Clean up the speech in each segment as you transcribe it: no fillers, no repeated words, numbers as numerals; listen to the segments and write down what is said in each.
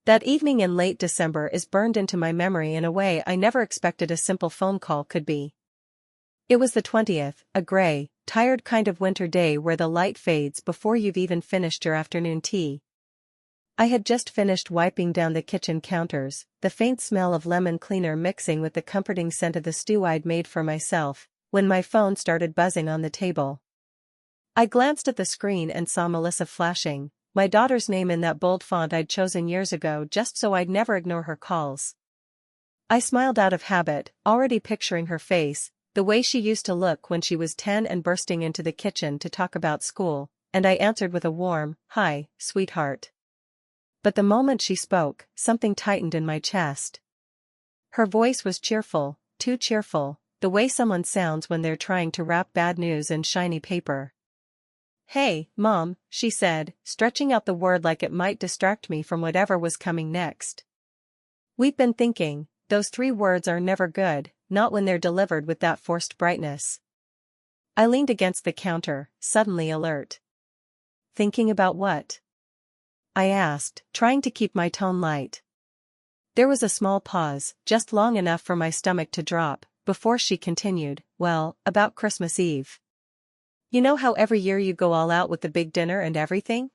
That evening in late December is burned into my memory in a way I never expected a simple phone call could be. It was the 20th, a gray, tired kind of winter day where the light fades before you've even finished your afternoon tea. I had just finished wiping down the kitchen counters, the faint smell of lemon cleaner mixing with the comforting scent of the stew I'd made for myself, when my phone started buzzing on the table. I glanced at the screen and saw Melissa flashing, my daughter's name in that bold font I'd chosen years ago just so I'd never ignore her calls. I smiled out of habit, already picturing her face, the way she used to look when she was 10 and bursting into the kitchen to talk about school, and I answered with a warm, "Hi, sweetheart." But the moment she spoke, something tightened in my chest. Her voice was cheerful, too cheerful, the way someone sounds when they're trying to wrap bad news in shiny paper. "Hey, Mom," she said, stretching out the word like it might distract me from whatever was coming next. "We've been thinking," those 3 words are never good, not when they're delivered with that forced brightness. I leaned against the counter, suddenly alert. "Thinking about what?" I asked, trying to keep my tone light. There was a small pause, just long enough for my stomach to drop, before she continued, "Well, about Christmas Eve. You know how every year you go all out with the big dinner and everything?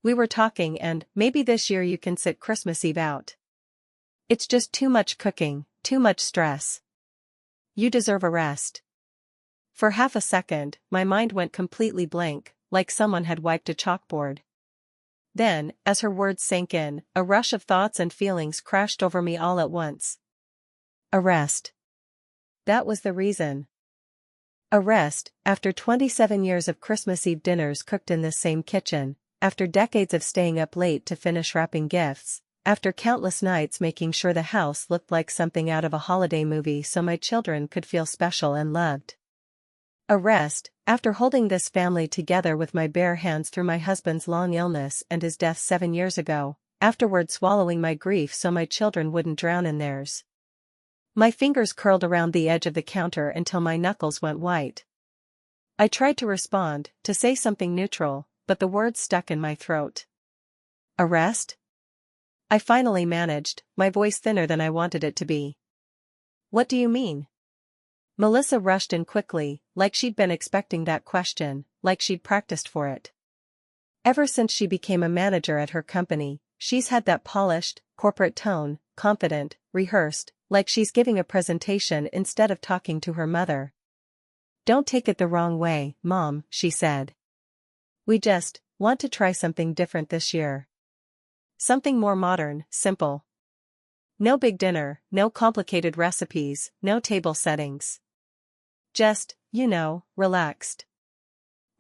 We were talking and maybe this year you can sit Christmas Eve out. It's just too much cooking, too much stress. You deserve a rest." For half a second, my mind went completely blank, like someone had wiped a chalkboard. Then, as her words sank in, a rush of thoughts and feelings crashed over me all at once. A rest. That was the reason. A rest, after 27 years of Christmas Eve dinners cooked in this same kitchen, after decades of staying up late to finish wrapping gifts, after countless nights making sure the house looked like something out of a holiday movie so my children could feel special and loved. A rest, after holding this family together with my bare hands through my husband's long illness and his death 7 years ago, afterward swallowing my grief so my children wouldn't drown in theirs. My fingers curled around the edge of the counter until my knuckles went white. I tried to respond, to say something neutral, but the words stuck in my throat. A rest? I finally managed, my voice thinner than I wanted it to be. "What do you mean?" Melissa rushed in quickly, like she'd been expecting that question, like she'd practiced for it. Ever since she became a manager at her company, she's had that polished, corporate tone, confident, rehearsed, like she's giving a presentation instead of talking to her mother. "Don't take it the wrong way, Mom," she said. "We just want to try something different this year. Something more modern, simple. No big dinner, no complicated recipes, no table settings. Just, relaxed.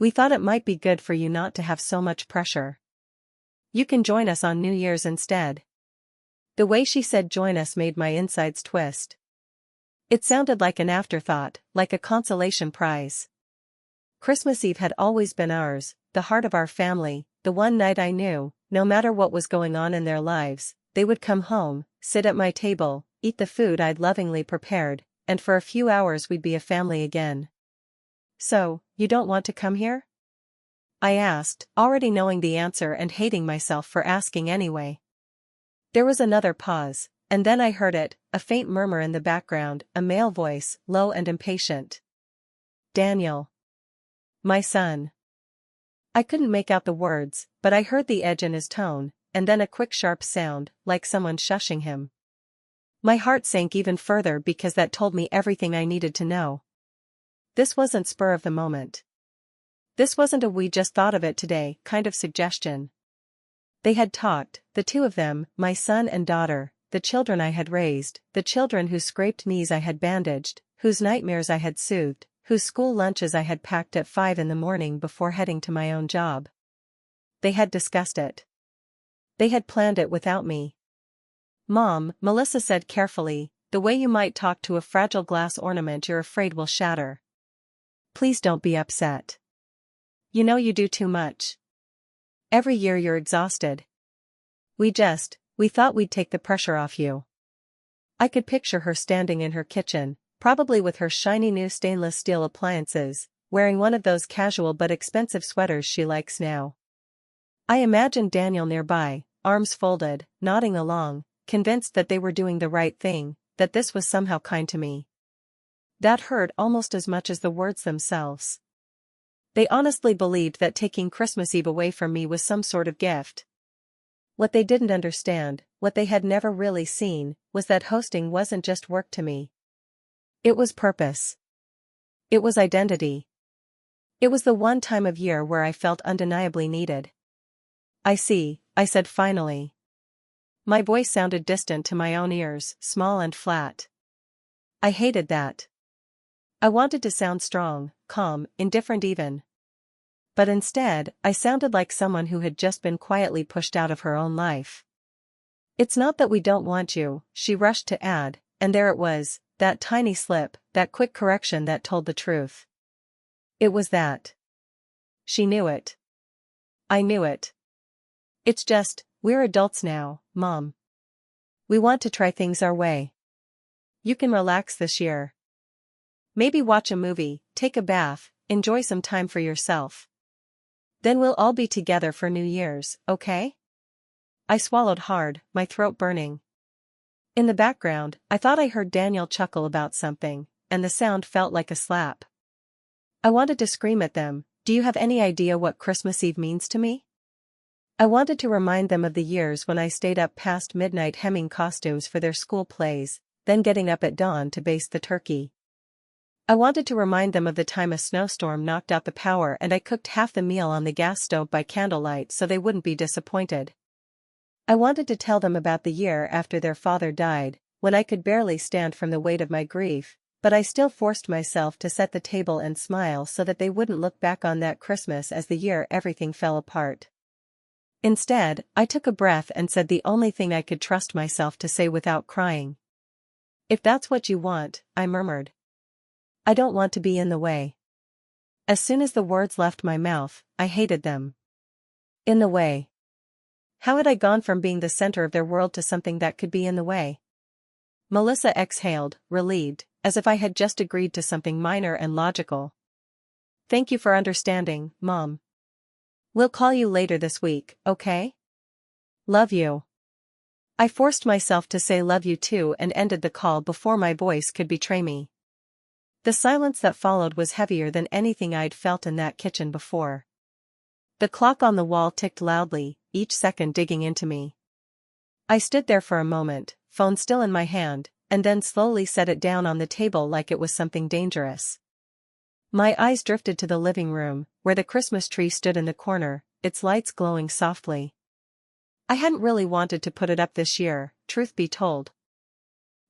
We thought it might be good for you not to have so much pressure. You can join us on New Year's instead." The way she said join us made my insides twist. It sounded like an afterthought, like a consolation prize. Christmas Eve had always been ours, the heart of our family, the one night I knew, no matter what was going on in their lives, they would come home, sit at my table, eat the food I'd lovingly prepared, and for a few hours we'd be a family again. "So, you don't want to come here?" I asked, already knowing the answer and hating myself for asking anyway. There was another pause, and then I heard it, a faint murmur in the background, a male voice, low and impatient. "Daniel. My son." I couldn't make out the words, but I heard the edge in his tone, and then a quick sharp sound, like someone shushing him. My heart sank even further because that told me everything I needed to know. This wasn't spur of the moment. This wasn't a "we just thought of it today" kind of suggestion. They had talked, the two of them, my son and daughter, the children I had raised, the children whose scraped knees I had bandaged, whose nightmares I had soothed, whose school lunches I had packed at 5 in the morning before heading to my own job. They had discussed it. They had planned it without me. "Mom," Melissa said carefully, "the way you might talk to a fragile glass ornament you're afraid will shatter. Please don't be upset. You know you do too much. Every year you're exhausted. We thought we'd take the pressure off you." I could picture her standing in her kitchen, probably with her shiny new stainless steel appliances, wearing one of those casual but expensive sweaters she likes now. I imagined Daniel nearby, arms folded, nodding along, convinced that they were doing the right thing, that this was somehow kind to me. That hurt almost as much as the words themselves. They honestly believed that taking Christmas Eve away from me was some sort of gift. What they didn't understand, what they had never really seen, was that hosting wasn't just work to me. It was purpose. It was identity. It was the one time of year where I felt undeniably needed. I see, I said finally. My voice sounded distant to my own ears, small and flat. I hated that. I wanted to sound strong, calm, indifferent even. But instead, I sounded like someone who had just been quietly pushed out of her own life. It's not that we don't want you, she rushed to add, and there it was, that tiny slip, that quick correction that told the truth. It was that. She knew it. I knew it. It's just, we're adults now, Mom. We want to try things our way. You can relax this year. Maybe watch a movie, take a bath, enjoy some time for yourself. Then we'll all be together for New Year's, okay? I swallowed hard, my throat burning. In the background, I thought I heard Daniel chuckle about something, and the sound felt like a slap. I wanted to scream at them, do you have any idea what Christmas Eve means to me? I wanted to remind them of the years when I stayed up past midnight hemming costumes for their school plays, then getting up at dawn to baste the turkey. I wanted to remind them of the time a snowstorm knocked out the power and I cooked half the meal on the gas stove by candlelight so they wouldn't be disappointed. I wanted to tell them about the year after their father died, when I could barely stand from the weight of my grief, but I still forced myself to set the table and smile so that they wouldn't look back on that Christmas as the year everything fell apart. Instead, I took a breath and said the only thing I could trust myself to say without crying. If that's what you want, I murmured. I don't want to be in the way. As soon as the words left my mouth, I hated them. In the way. How had I gone from being the center of their world to something that could be in the way? Melissa exhaled, relieved, as if I had just agreed to something minor and logical. Thank you for understanding, Mom. We'll call you later this week, okay? Love you. I forced myself to say love you too and ended the call before my voice could betray me. The silence that followed was heavier than anything I'd felt in that kitchen before. The clock on the wall ticked loudly, each second digging into me. I stood there for a moment, phone still in my hand, and then slowly set it down on the table like it was something dangerous. My eyes drifted to the living room, where the Christmas tree stood in the corner, its lights glowing softly. I hadn't really wanted to put it up this year, truth be told.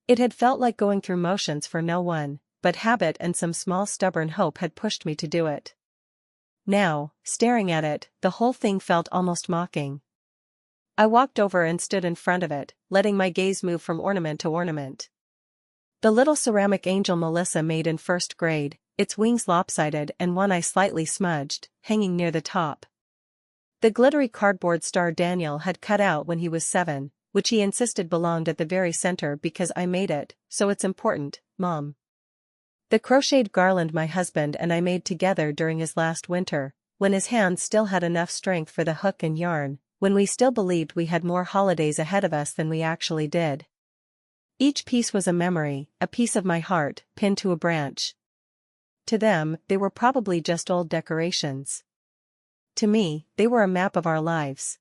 It had felt like going through motions for no one, but habit and some small stubborn hope had pushed me to do it. Now, staring at it, the whole thing felt almost mocking. I walked over and stood in front of it, letting my gaze move from ornament to ornament. The little ceramic angel Melissa made in first grade, its wings lopsided and one eye slightly smudged, hanging near the top. The glittery cardboard star Daniel had cut out when he was 7, which he insisted belonged at the very center because I made it, so it's important, Mom. The crocheted garland my husband and I made together during his last winter, when his hands still had enough strength for the hook and yarn, when we still believed we had more holidays ahead of us than we actually did. Each piece was a memory, a piece of my heart, pinned to a branch. To them, they were probably just old decorations. To me, they were a map of our lives.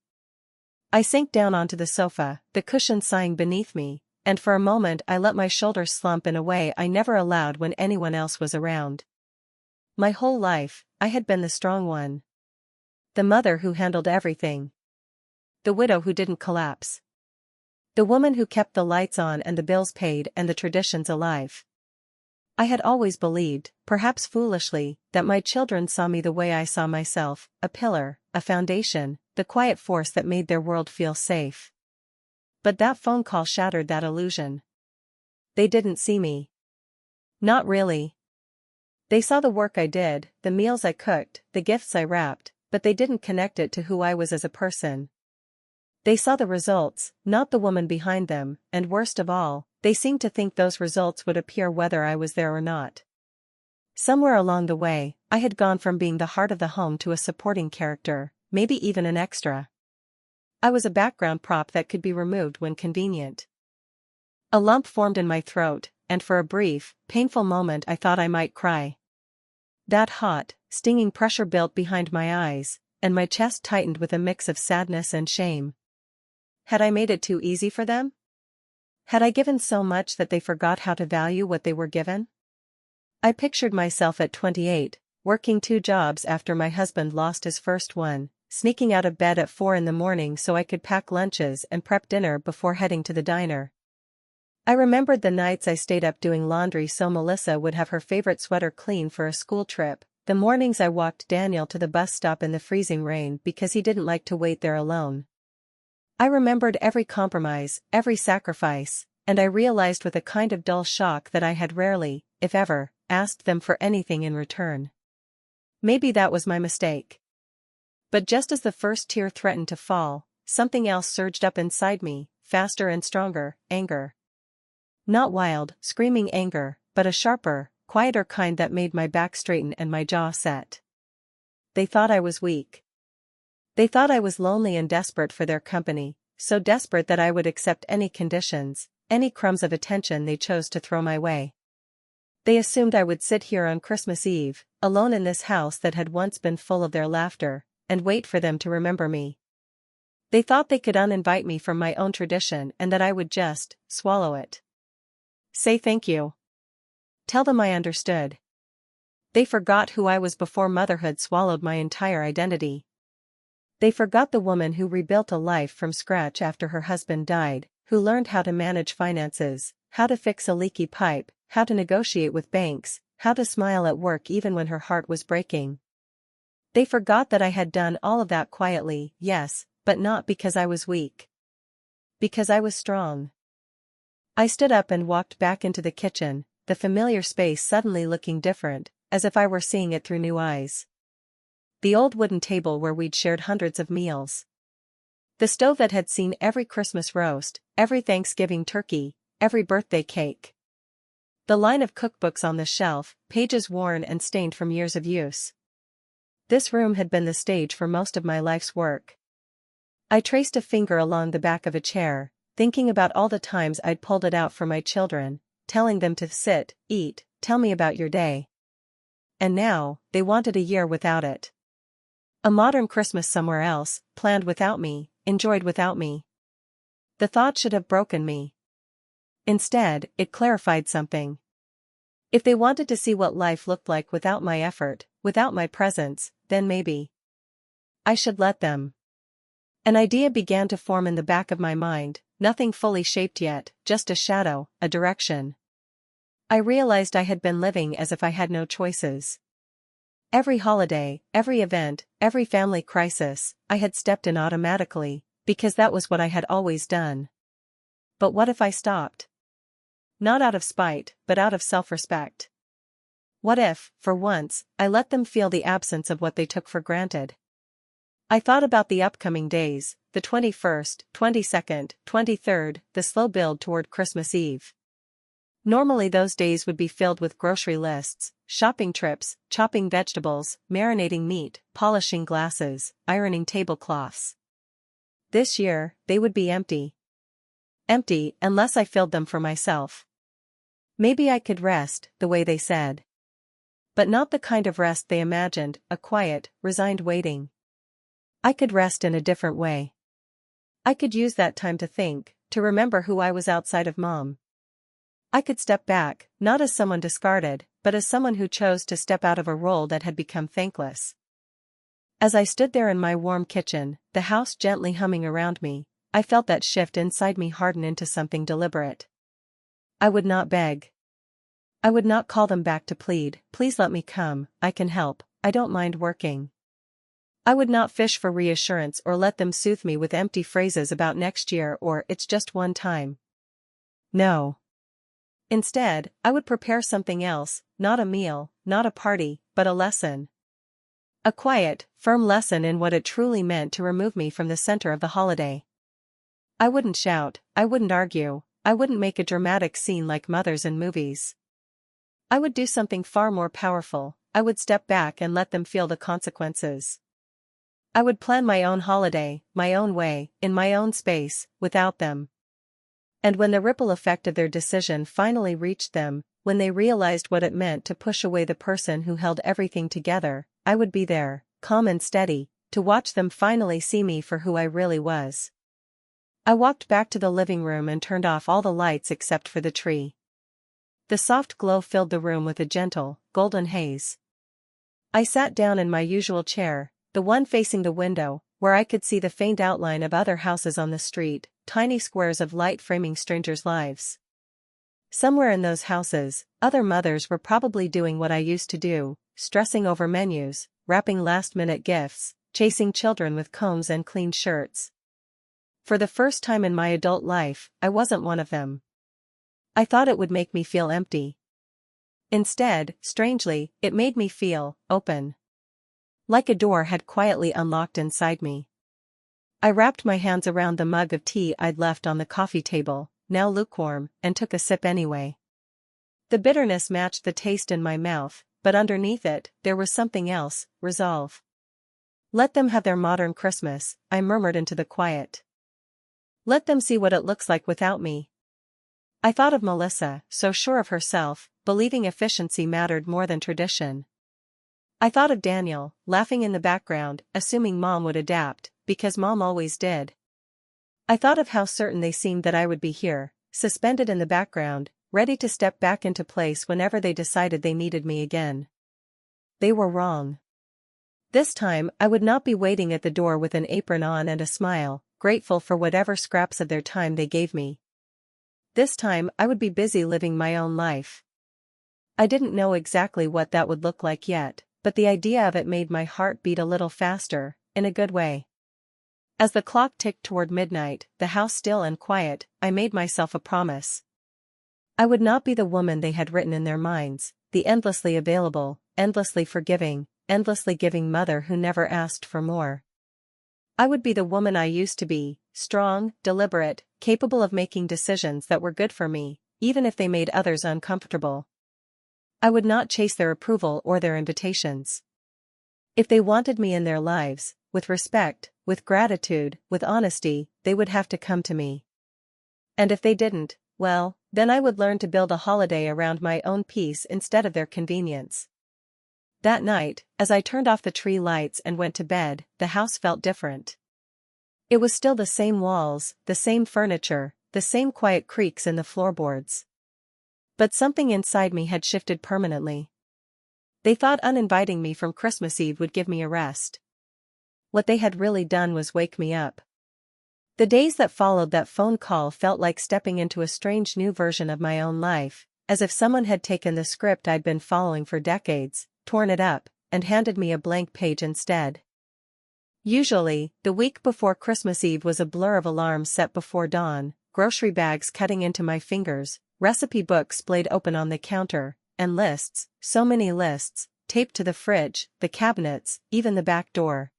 I sank down onto the sofa, the cushion sighing beneath me, and for a moment I let my shoulders slump in a way I never allowed when anyone else was around. My whole life, I had been the strong one. The mother who handled everything. The widow who didn't collapse. The woman who kept the lights on and the bills paid and the traditions alive. I had always believed, perhaps foolishly, that my children saw me the way I saw myself, a pillar, a foundation, the quiet force that made their world feel safe. But that phone call shattered that illusion. They didn't see me. Not really. They saw the work I did, the meals I cooked, the gifts I wrapped, but they didn't connect it to who I was as a person. They saw the results, not the woman behind them, and worst of all, they seemed to think those results would appear whether I was there or not. Somewhere along the way, I had gone from being the heart of the home to a supporting character, maybe even an extra. I was a background prop that could be removed when convenient. A lump formed in my throat, and for a brief, painful moment I thought I might cry. That hot, stinging pressure built behind my eyes, and my chest tightened with a mix of sadness and shame. Had I made it too easy for them? Had I given so much that they forgot how to value what they were given? I pictured myself at 28, working 2 jobs after my husband lost his first one, sneaking out of bed at 4 in the morning so I could pack lunches and prep dinner before heading to the diner. I remembered the nights I stayed up doing laundry so Melissa would have her favorite sweater clean for a school trip, the mornings I walked Daniel to the bus stop in the freezing rain because he didn't like to wait there alone. I remembered every compromise, every sacrifice, and I realized with a kind of dull shock that I had rarely, if ever, asked them for anything in return. Maybe that was my mistake. But just as the first tear threatened to fall, something else surged up inside me, faster and stronger: anger. Not wild, screaming anger, but a sharper, quieter kind that made my back straighten and my jaw set. They thought I was weak. They thought I was lonely and desperate for their company, so desperate that I would accept any conditions, any crumbs of attention they chose to throw my way. They assumed I would sit here on Christmas Eve, alone in this house that had once been full of their laughter, and wait for them to remember me. They thought they could uninvite me from my own tradition and that I would just swallow it. Say thank you. Tell them I understood. They forgot who I was before motherhood swallowed my entire identity. They forgot the woman who rebuilt a life from scratch after her husband died, who learned how to manage finances, how to fix a leaky pipe, how to negotiate with banks, how to smile at work even when her heart was breaking. They forgot that I had done all of that quietly, yes, but not because I was weak. Because I was strong. I stood up and walked back into the kitchen, the familiar space suddenly looking different, as if I were seeing it through new eyes. The old wooden table where we'd shared hundreds of meals. The stove that had seen every Christmas roast, every Thanksgiving turkey, every birthday cake. The line of cookbooks on the shelf, pages worn and stained from years of use. This room had been the stage for most of my life's work. I traced a finger along the back of a chair, thinking about all the times I'd pulled it out for my children, telling them to sit, eat, tell me about your day. And now, they wanted a year without it. A modern Christmas somewhere else, planned without me, enjoyed without me. The thought should have broken me. Instead, it clarified something. If they wanted to see what life looked like without my effort, without my presence, then maybe I should let them. An idea began to form in the back of my mind, nothing fully shaped yet, just a shadow, a direction. I realized I had been living as if I had no choices. Every holiday, every event, every family crisis, I had stepped in automatically, because that was what I had always done. But what if I stopped? Not out of spite, but out of self-respect. What if, for once, I let them feel the absence of what they took for granted? I thought about the upcoming days, the 21st, 22nd, 23rd, the slow build toward Christmas Eve. Normally those days would be filled with grocery lists, shopping trips, chopping vegetables, marinating meat, polishing glasses, ironing tablecloths. This year, they would be empty. Empty unless I filled them for myself. Maybe I could rest, the way they said. But not the kind of rest they imagined, a quiet, resigned waiting. I could rest in a different way. I could use that time to think, to remember who I was outside of Mom. I could step back, not as someone discarded, but as someone who chose to step out of a role that had become thankless. As I stood there in my warm kitchen, the house gently humming around me, I felt that shift inside me harden into something deliberate. I would not beg. I would not call them back to plead, please let me come, I can help, I don't mind working. I would not fish for reassurance or let them soothe me with empty phrases about next year or it's just one time. No. Instead, I would prepare something else, not a meal, not a party, but a lesson. A quiet, firm lesson in what it truly meant to remove me from the center of the holiday. I wouldn't shout, I wouldn't argue, I wouldn't make a dramatic scene like mothers in movies. I would do something far more powerful, I would step back and let them feel the consequences. I would plan my own holiday, my own way, in my own space, without them. And when the ripple effect of their decision finally reached them, when they realized what it meant to push away the person who held everything together, I would be there, calm and steady, to watch them finally see me for who I really was. I walked back to the living room and turned off all the lights except for the tree. The soft glow filled the room with a gentle, golden haze. I sat down in my usual chair, the one facing the window, where I could see the faint outline of other houses on the street, tiny squares of light framing strangers' lives. Somewhere in those houses, other mothers were probably doing what I used to do, stressing over menus, wrapping last-minute gifts, chasing children with combs and clean shirts. For the first time in my adult life, I wasn't one of them. I thought it would make me feel empty. Instead, strangely, it made me feel open. Like a door had quietly unlocked inside me. I wrapped my hands around the mug of tea I'd left on the coffee table, now lukewarm, and took a sip anyway. The bitterness matched the taste in my mouth, but underneath it, there was something else, resolve. Let them have their modern Christmas, I murmured into the quiet. Let them see what it looks like without me. I thought of Melissa, so sure of herself, believing efficiency mattered more than tradition. I thought of Daniel, laughing in the background, assuming Mom would adapt, because Mom always did. I thought of how certain they seemed that I would be here, suspended in the background, ready to step back into place whenever they decided they needed me again. They were wrong. This time, I would not be waiting at the door with an apron on and a smile, grateful for whatever scraps of their time they gave me. This time, I would be busy living my own life. I didn't know exactly what that would look like yet, but the idea of it made my heart beat a little faster, in a good way. As the clock ticked toward midnight, the house still and quiet, I made myself a promise. I would not be the woman they had written in their minds, the endlessly available, endlessly forgiving, endlessly giving mother who never asked for more. I would be the woman I used to be, strong, deliberate, capable of making decisions that were good for me, even if they made others uncomfortable. I would not chase their approval or their invitations. If they wanted me in their lives, with respect, with gratitude, with honesty, they would have to come to me. And if they didn't, well, then I would learn to build a holiday around my own peace instead of their convenience. That night, as I turned off the tree lights and went to bed, the house felt different. It was still the same walls, the same furniture, the same quiet creaks in the floorboards. But something inside me had shifted permanently. They thought uninviting me from Christmas Eve would give me a rest. What they had really done was wake me up. The days that followed that phone call felt like stepping into a strange new version of my own life, as if someone had taken the script I'd been following for decades, torn it up, and handed me a blank page instead. Usually, the week before Christmas Eve was a blur of alarms set before dawn, grocery bags cutting into my fingers, recipe books splayed open on the counter, and lists, so many lists, taped to the fridge, the cabinets, even the back door.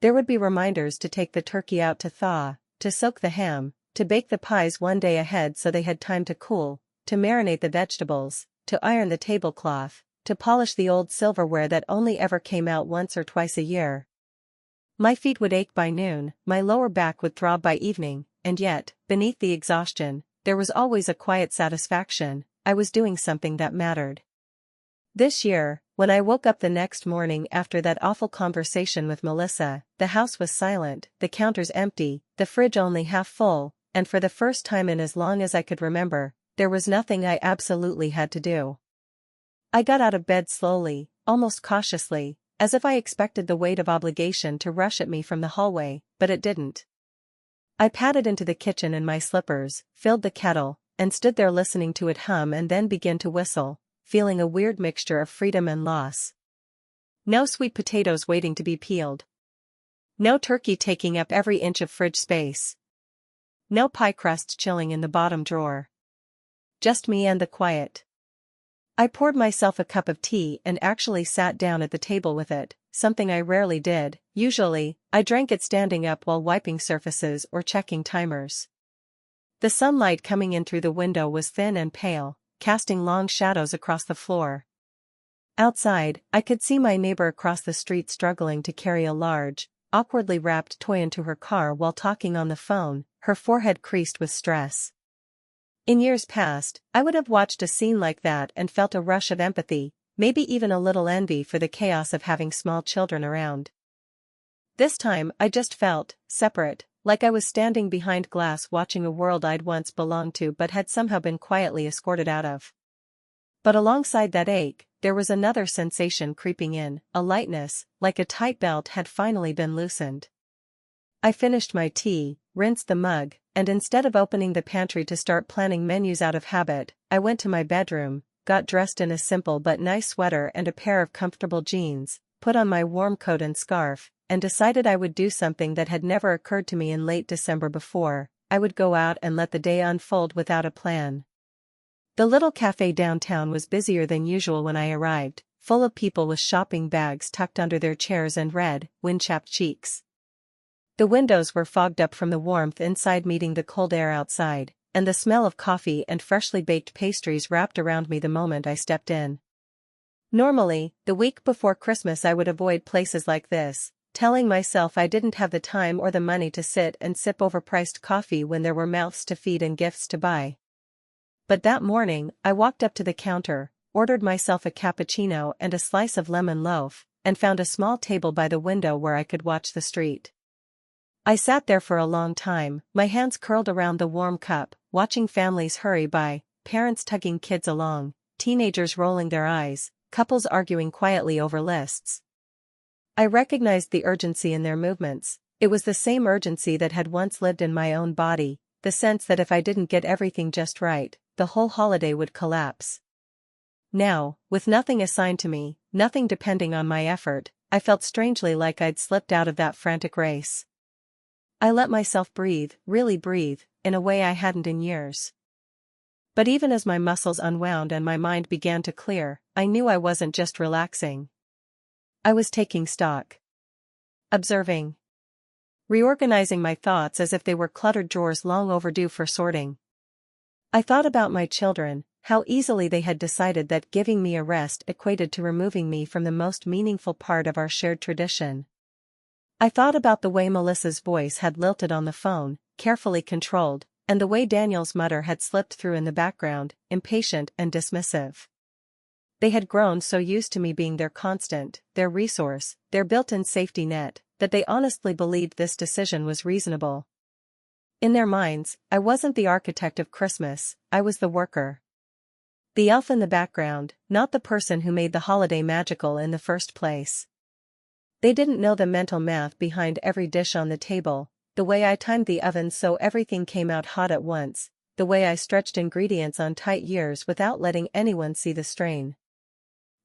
There would be reminders to take the turkey out to thaw, to soak the ham, to bake the pies one day ahead so they had time to cool, to marinate the vegetables, to iron the tablecloth, to polish the old silverware that only ever came out once or twice a year. My feet would ache by noon, my lower back would throb by evening, and yet, beneath the exhaustion, there was always a quiet satisfaction. I was doing something that mattered. This year, when I woke up the next morning after that awful conversation with Melissa, the house was silent, the counters empty, the fridge only half full, and for the first time in as long as I could remember, there was nothing I absolutely had to do. I got out of bed slowly, almost cautiously, as if I expected the weight of obligation to rush at me from the hallway, but it didn't. I padded into the kitchen in my slippers, filled the kettle, and stood there listening to it hum and then begin to whistle, feeling a weird mixture of freedom and loss. No sweet potatoes waiting to be peeled. No turkey taking up every inch of fridge space. No pie crust chilling in the bottom drawer. Just me and the quiet. I poured myself a cup of tea and actually sat down at the table with it, something I rarely did. Usually, I drank it standing up while wiping surfaces or checking timers. The sunlight coming in through the window was thin and pale, casting long shadows across the floor. Outside, I could see my neighbor across the street struggling to carry a large, awkwardly wrapped toy into her car while talking on the phone, her forehead creased with stress. In years past, I would have watched a scene like that and felt a rush of empathy, maybe even a little envy for the chaos of having small children around. This time I just felt separate, like I was standing behind glass watching a world I'd once belonged to but had somehow been quietly escorted out of. But alongside that ache, there was another sensation creeping in, a lightness, like a tight belt had finally been loosened. I finished my tea, rinsed the mug, and instead of opening the pantry to start planning menus out of habit, I went to my bedroom, got dressed in a simple but nice sweater and a pair of comfortable jeans, put on my warm coat and scarf, and decided I would do something that had never occurred to me in late December before. I would go out and let the day unfold without a plan. The little cafe downtown was busier than usual when I arrived, full of people with shopping bags tucked under their chairs and red, wind-chapped cheeks. The windows were fogged up from the warmth inside meeting the cold air outside, and the smell of coffee and freshly baked pastries wrapped around me the moment I stepped in. Normally, the week before Christmas I would avoid places like this, telling myself I didn't have the time or the money to sit and sip overpriced coffee when there were mouths to feed and gifts to buy. But that morning, I walked up to the counter, ordered myself a cappuccino and a slice of lemon loaf, and found a small table by the window where I could watch the street. I sat there for a long time, my hands curled around the warm cup, watching families hurry by, parents tugging kids along, teenagers rolling their eyes, couples arguing quietly over lists. I recognized the urgency in their movements. It was the same urgency that had once lived in my own body, the sense that if I didn't get everything just right, the whole holiday would collapse. Now, with nothing assigned to me, nothing depending on my effort, I felt strangely like I'd slipped out of that frantic race. I let myself breathe, really breathe, in a way I hadn't in years. But even as my muscles unwound and my mind began to clear, I knew I wasn't just relaxing. I was taking stock. Observing. Reorganizing my thoughts as if they were cluttered drawers long overdue for sorting. I thought about my children, how easily they had decided that giving me a rest equated to removing me from the most meaningful part of our shared tradition. I thought about the way Melissa's voice had lilted on the phone, carefully controlled, and the way Daniel's mutter had slipped through in the background, impatient and dismissive. They had grown so used to me being their constant, their resource, their built-in safety net, that they honestly believed this decision was reasonable. In their minds, I wasn't the architect of Christmas, I was the worker. The elf in the background, not the person who made the holiday magical in the first place. They didn't know the mental math behind every dish on the table, the way I timed the oven so everything came out hot at once, the way I stretched ingredients on tight years without letting anyone see the strain.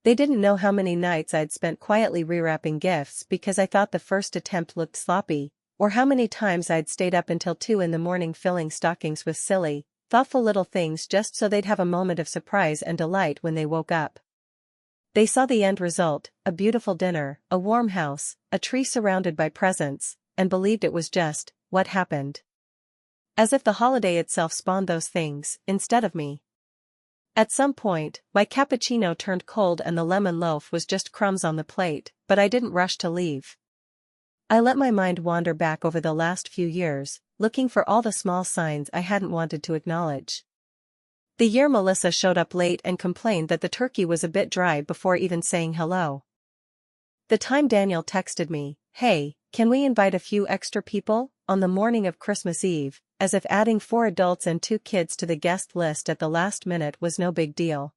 They didn't know how many nights I'd spent quietly rewrapping gifts because I thought the first attempt looked sloppy, or how many times I'd stayed up until 2 a.m. filling stockings with silly, thoughtful little things just so they'd have a moment of surprise and delight when they woke up. They saw the end result, a beautiful dinner, a warm house, a tree surrounded by presents, and believed it was just what happened. As if the holiday itself spawned those things, instead of me. At some point, my cappuccino turned cold and the lemon loaf was just crumbs on the plate, but I didn't rush to leave. I let my mind wander back over the last few years, looking for all the small signs I hadn't wanted to acknowledge. The year Melissa showed up late and complained that the turkey was a bit dry before even saying hello. The time Daniel texted me, "Hey, can we invite a few extra people?" on the morning of Christmas Eve, as if adding 4 adults and 2 kids to the guest list at the last minute was no big deal.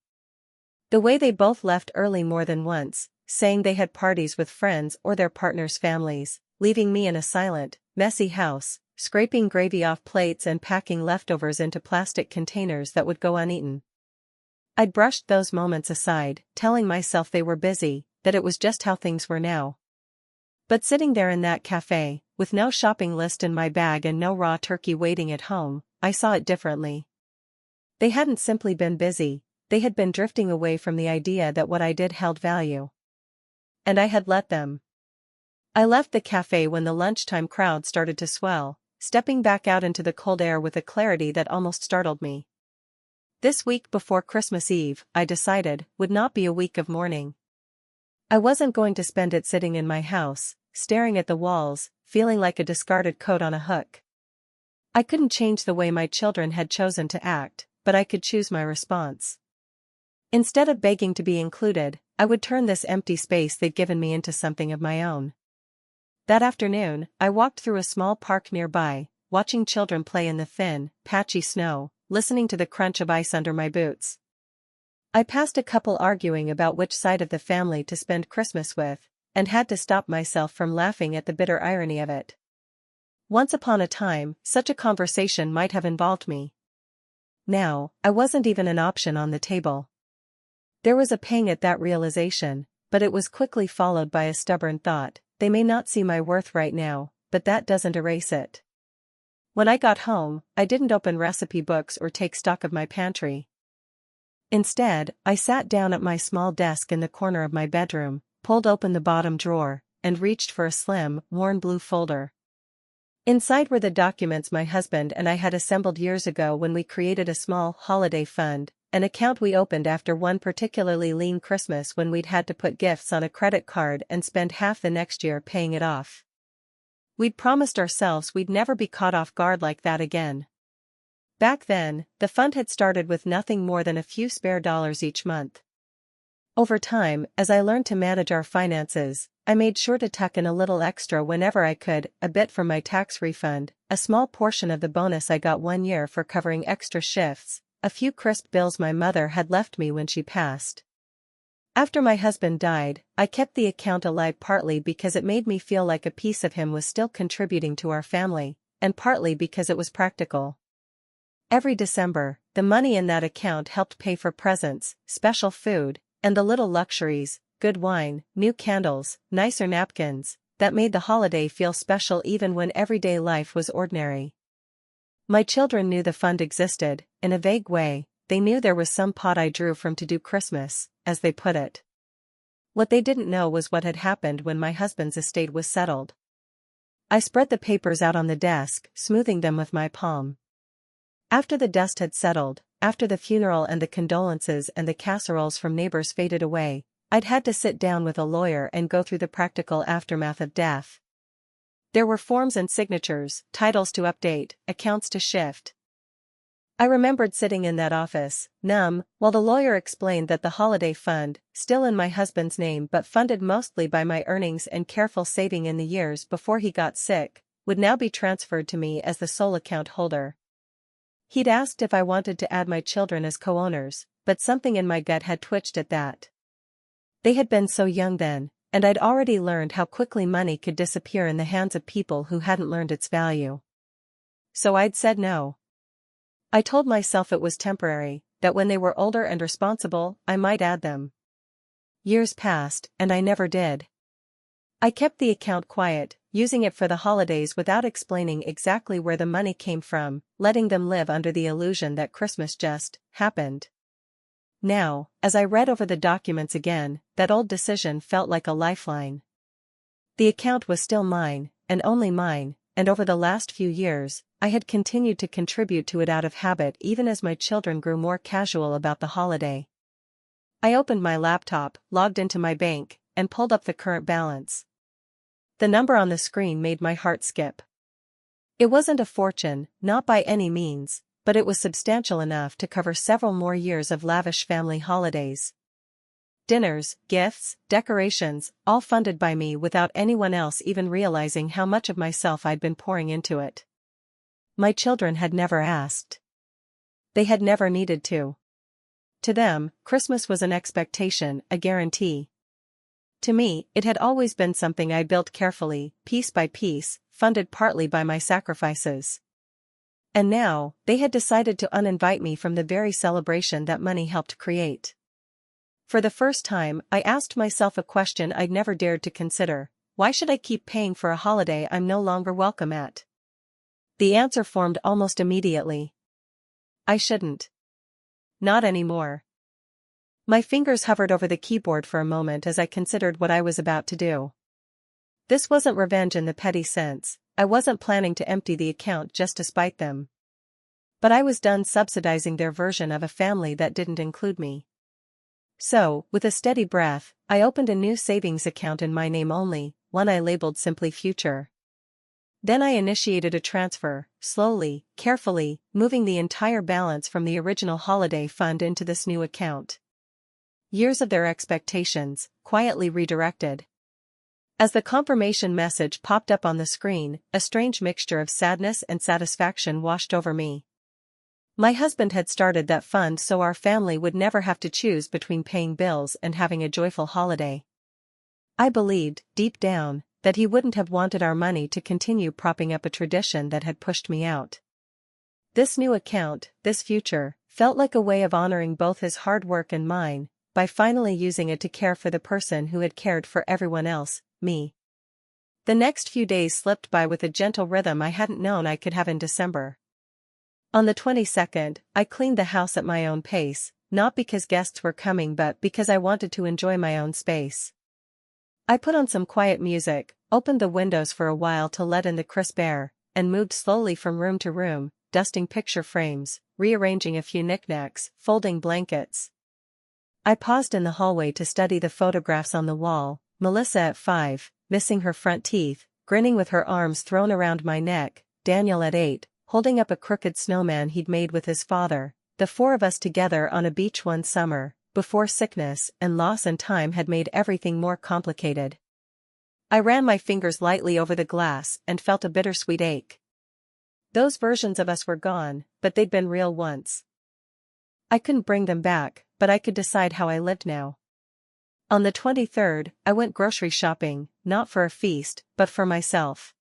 The way they both left early more than once, saying they had parties with friends or their partners' families, leaving me in a silent, messy house, scraping gravy off plates and packing leftovers into plastic containers that would go uneaten. I'd brushed those moments aside, telling myself they were busy, that it was just how things were now. But sitting there in that cafe, with no shopping list in my bag and no raw turkey waiting at home, I saw it differently. They hadn't simply been busy, they had been drifting away from the idea that what I did held value. And I had let them. I left the cafe when the lunchtime crowd started to swell, stepping back out into the cold air with a clarity that almost startled me. This week before Christmas Eve, I decided, would not be a week of mourning. I wasn't going to spend it sitting in my house, staring at the walls, feeling like a discarded coat on a hook. I couldn't change the way my children had chosen to act, but I could choose my response. Instead of begging to be included, I would turn this empty space they'd given me into something of my own. That afternoon, I walked through a small park nearby, watching children play in the thin, patchy snow, listening to the crunch of ice under my boots. I passed a couple arguing about which side of the family to spend Christmas with, and had to stop myself from laughing at the bitter irony of it. Once upon a time, such a conversation might have involved me. Now, I wasn't even an option on the table. There was a pang at that realization, but it was quickly followed by a stubborn thought: they may not see my worth right now, but that doesn't erase it. When I got home, I didn't open recipe books or take stock of my pantry. Instead, I sat down at my small desk in the corner of my bedroom, pulled open the bottom drawer, and reached for a slim, worn blue folder. Inside were the documents my husband and I had assembled years ago when we created a small holiday fund, an account we opened after one particularly lean Christmas when we'd had to put gifts on a credit card and spend half the next year paying it off. We'd promised ourselves we'd never be caught off guard like that again. Back then, the fund had started with nothing more than a few spare dollars each month. Over time, as I learned to manage our finances, I made sure to tuck in a little extra whenever I could, a bit from my tax refund, a small portion of the bonus I got one year for covering extra shifts, a few crisp bills my mother had left me when she passed. After my husband died, I kept the account alive partly because it made me feel like a piece of him was still contributing to our family, and partly because it was practical. Every December, the money in that account helped pay for presents, special food, and the little luxuries, good wine, new candles, nicer napkins, that made the holiday feel special even when everyday life was ordinary. My children knew the fund existed, in a vague way. They knew there was some pot I drew from to do Christmas, as they put it. What they didn't know was what had happened when my husband's estate was settled. I spread the papers out on the desk, smoothing them with my palm. After the dust had settled, after the funeral and the condolences and the casseroles from neighbors faded away, I'd had to sit down with a lawyer and go through the practical aftermath of death. There were forms and signatures, titles to update, accounts to shift. I remembered sitting in that office, numb, while the lawyer explained that the holiday fund, still in my husband's name but funded mostly by my earnings and careful saving in the years before he got sick, would now be transferred to me as the sole account holder. He'd asked if I wanted to add my children as co-owners, but something in my gut had twitched at that. They had been so young then, and I'd already learned how quickly money could disappear in the hands of people who hadn't learned its value. So I'd said no. I told myself it was temporary, that when they were older and responsible, I might add them. Years passed, and I never did. I kept the account quiet, using it for the holidays without explaining exactly where the money came from, letting them live under the illusion that Christmas just happened. Now, as I read over the documents again, that old decision felt like a lifeline. The account was still mine, and only mine, and over the last few years, I had continued to contribute to it out of habit even as my children grew more casual about the holiday. I opened my laptop, logged into my bank, and pulled up the current balance. The number on the screen made my heart skip. It wasn't a fortune, not by any means, but it was substantial enough to cover several more years of lavish family holidays. Dinners, gifts, decorations, all funded by me without anyone else even realizing how much of myself I'd been pouring into it. My children had never asked. They had never needed to. To them, Christmas was an expectation, a guarantee. To me, it had always been something I built carefully, piece by piece, funded partly by my sacrifices. And now, they had decided to uninvite me from the very celebration that money helped create. For the first time, I asked myself a question I'd never dared to consider: why should I keep paying for a holiday I'm no longer welcome at? The answer formed almost immediately. I shouldn't. Not anymore. My fingers hovered over the keyboard for a moment as I considered what I was about to do. This wasn't revenge in the petty sense. I wasn't planning to empty the account just to spite them. But I was done subsidizing their version of a family that didn't include me. So, with a steady breath, I opened a new savings account in my name only, one I labeled simply future. Then I initiated a transfer, slowly, carefully, moving the entire balance from the original holiday fund into this new account. Years of their expectations, quietly redirected. As the confirmation message popped up on the screen, a strange mixture of sadness and satisfaction washed over me. My husband had started that fund so our family would never have to choose between paying bills and having a joyful holiday. I believed, deep down, that he wouldn't have wanted our money to continue propping up a tradition that had pushed me out. This new account, this future, felt like a way of honoring both his hard work and mine, by finally using it to care for the person who had cared for everyone else, me. The next few days slipped by with a gentle rhythm I hadn't known I could have in December. On the 22nd, I cleaned the house at my own pace, not because guests were coming but because I wanted to enjoy my own space. I put on some quiet music, opened the windows for a while to let in the crisp air, and moved slowly from room to room, dusting picture frames, rearranging a few knickknacks, folding blankets. I paused in the hallway to study the photographs on the wall, Melissa at 5, missing her front teeth, grinning with her arms thrown around my neck, Daniel at 8, holding up a crooked snowman he'd made with his father, the four of us together on a beach one summer, before sickness and loss and time had made everything more complicated. I ran my fingers lightly over the glass and felt a bittersweet ache. Those versions of us were gone, but they'd been real once. I couldn't bring them back, but I could decide how I lived now. On the 23rd, I went grocery shopping, not for a feast, but for myself.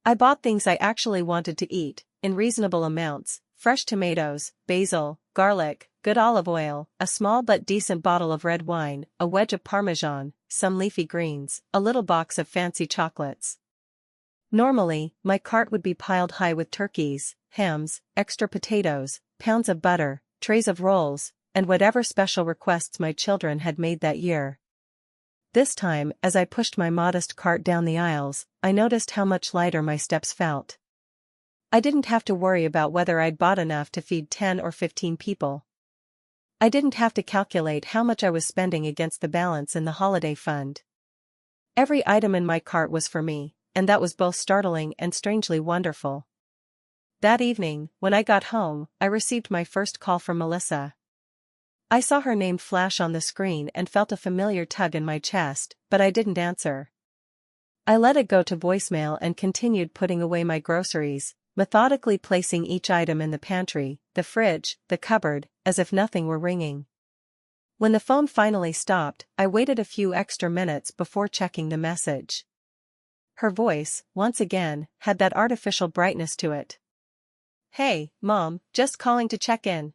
I bought things I actually wanted to eat, in reasonable amounts: fresh tomatoes, basil, garlic, good olive oil, a small but decent bottle of red wine, a wedge of Parmesan, some leafy greens, a little box of fancy chocolates. Normally, my cart would be piled high with turkeys, hams, extra potatoes, pounds of butter, trays of rolls, and whatever special requests my children had made that year. This time, as I pushed my modest cart down the aisles, I noticed how much lighter my steps felt. I didn't have to worry about whether I'd bought enough to feed 10 or 15 people. I didn't have to calculate how much I was spending against the balance in the holiday fund. Every item in my cart was for me, and that was both startling and strangely wonderful. That evening, when I got home, I received my first call from Melissa. I saw her name flash on the screen and felt a familiar tug in my chest, but I didn't answer. I let it go to voicemail and continued putting away my groceries, methodically placing each item in the pantry, the fridge, the cupboard, as if nothing were ringing. When the phone finally stopped, I waited a few extra minutes before checking the message. Her voice, once again, had that artificial brightness to it. "Hey, Mom, just calling to check in.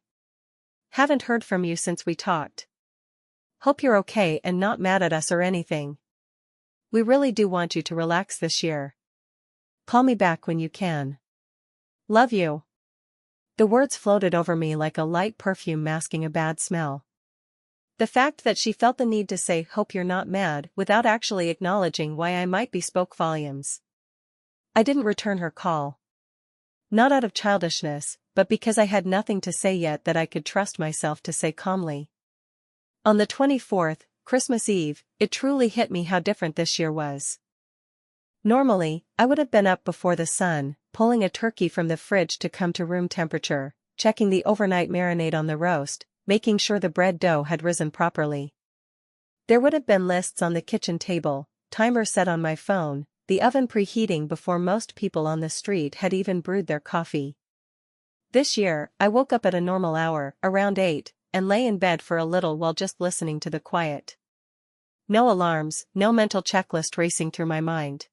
Haven't heard from you since we talked. Hope you're okay and not mad at us or anything. We really do want you to relax this year. Call me back when you can. Love you." The words floated over me like a light perfume masking a bad smell. The fact that she felt the need to say "hope you're not mad" without actually acknowledging why I might be spoke volumes. I didn't return her call. Not out of childishness, but because I had nothing to say yet that I could trust myself to say calmly. On the 24th, Christmas Eve, it truly hit me how different this year was. Normally, I would have been up before the sun, pulling a turkey from the fridge to come to room temperature, checking the overnight marinade on the roast, making sure the bread dough had risen properly. There would have been lists on the kitchen table, timers set on my phone, the oven preheating before most people on the street had even brewed their coffee. This year, I woke up at a normal hour, around 8, and lay in bed for a little while just listening to the quiet. No alarms, no mental checklist racing through my mind.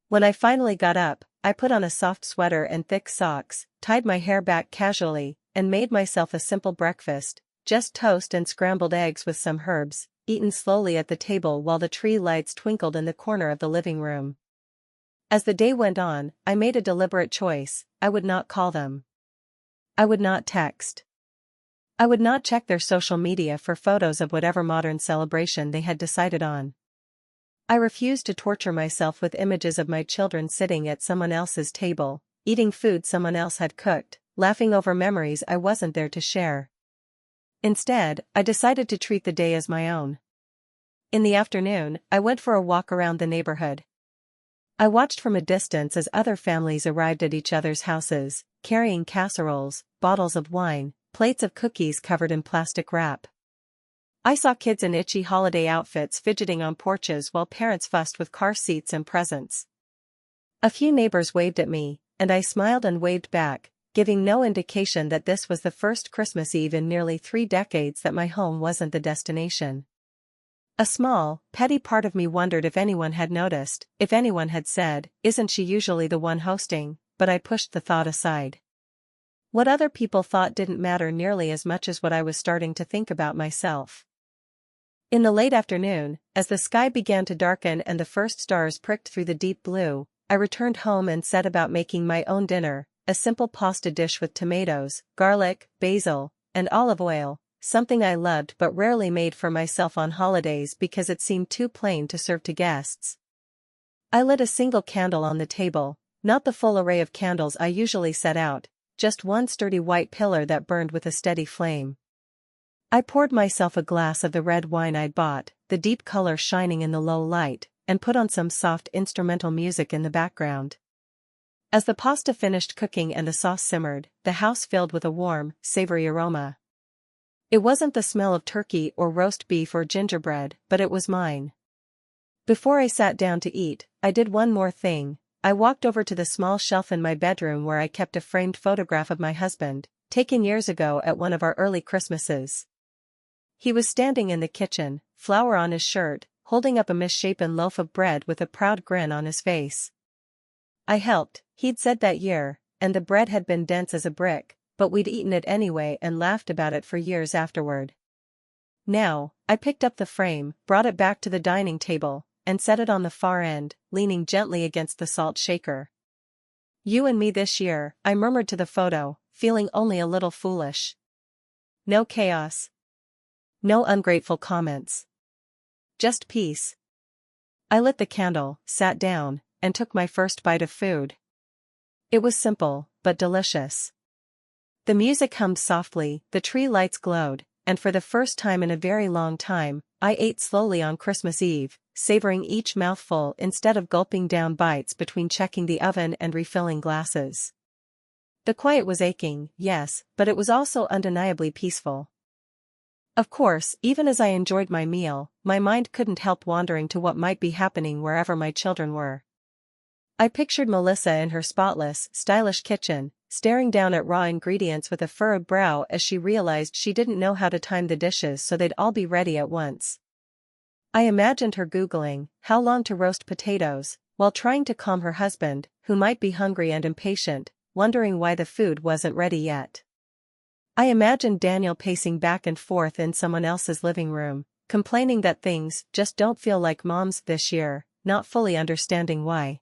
When I finally got up, I put on a soft sweater and thick socks, tied my hair back casually, and made myself a simple breakfast, just toast and scrambled eggs with some herbs, eaten slowly at the table while the tree lights twinkled in the corner of the living room. As the day went on, I made a deliberate choice: I would not call them. I would not text. I would not check their social media for photos of whatever modern celebration they had decided on. I refused to torture myself with images of my children sitting at someone else's table, eating food someone else had cooked, laughing over memories I wasn't there to share. Instead, I decided to treat the day as my own. In the afternoon, I went for a walk around the neighborhood. I watched from a distance as other families arrived at each other's houses, carrying casseroles, bottles of wine, plates of cookies covered in plastic wrap. I saw kids in itchy holiday outfits fidgeting on porches while parents fussed with car seats and presents. A few neighbors waved at me, and I smiled and waved back, giving no indication that this was the first Christmas Eve in nearly 3 decades that my home wasn't the destination. A small, petty part of me wondered if anyone had noticed, if anyone had said, "Isn't she usually the one hosting?" But I pushed the thought aside. What other people thought didn't matter nearly as much as what I was starting to think about myself. In the late afternoon, as the sky began to darken and the first stars pricked through the deep blue, I returned home and set about making my own dinner, a simple pasta dish with tomatoes, garlic, basil, and olive oil, something I loved but rarely made for myself on holidays because it seemed too plain to serve to guests. I lit a single candle on the table, not the full array of candles I usually set out, just one sturdy white pillar that burned with a steady flame. I poured myself a glass of the red wine I'd bought, the deep color shining in the low light, and put on some soft instrumental music in the background. As the pasta finished cooking and the sauce simmered, the house filled with a warm, savory aroma. It wasn't the smell of turkey or roast beef or gingerbread, but it was mine. Before I sat down to eat, I did one more thing. I walked over to the small shelf in my bedroom where I kept a framed photograph of my husband, taken years ago at one of our early Christmases. He was standing in the kitchen, flour on his shirt, holding up a misshapen loaf of bread with a proud grin on his face. I helped, he'd said that year, and the bread had been dense as a brick, but we'd eaten it anyway and laughed about it for years afterward. Now, I picked up the frame, brought it back to the dining table, and set it on the far end, leaning gently against the salt shaker. "You and me this year," I murmured to the photo, feeling only a little foolish. No chaos. No ungrateful comments. Just peace. I lit the candle, sat down, and took my first bite of food. It was simple, but delicious. The music hummed softly, the tree lights glowed, and for the first time in a very long time, I ate slowly on Christmas Eve, savoring each mouthful instead of gulping down bites between checking the oven and refilling glasses. The quiet was aching, yes, but it was also undeniably peaceful. Of course, even as I enjoyed my meal, my mind couldn't help wandering to what might be happening wherever my children were. I pictured Melissa in her spotless, stylish kitchen, staring down at raw ingredients with a furrowed brow as she realized she didn't know how to time the dishes so they'd all be ready at once. I imagined her Googling how long to roast potatoes, while trying to calm her husband, who might be hungry and impatient, wondering why the food wasn't ready yet. I imagined Daniel pacing back and forth in someone else's living room, complaining that things just don't feel like mom's this year, not fully understanding why.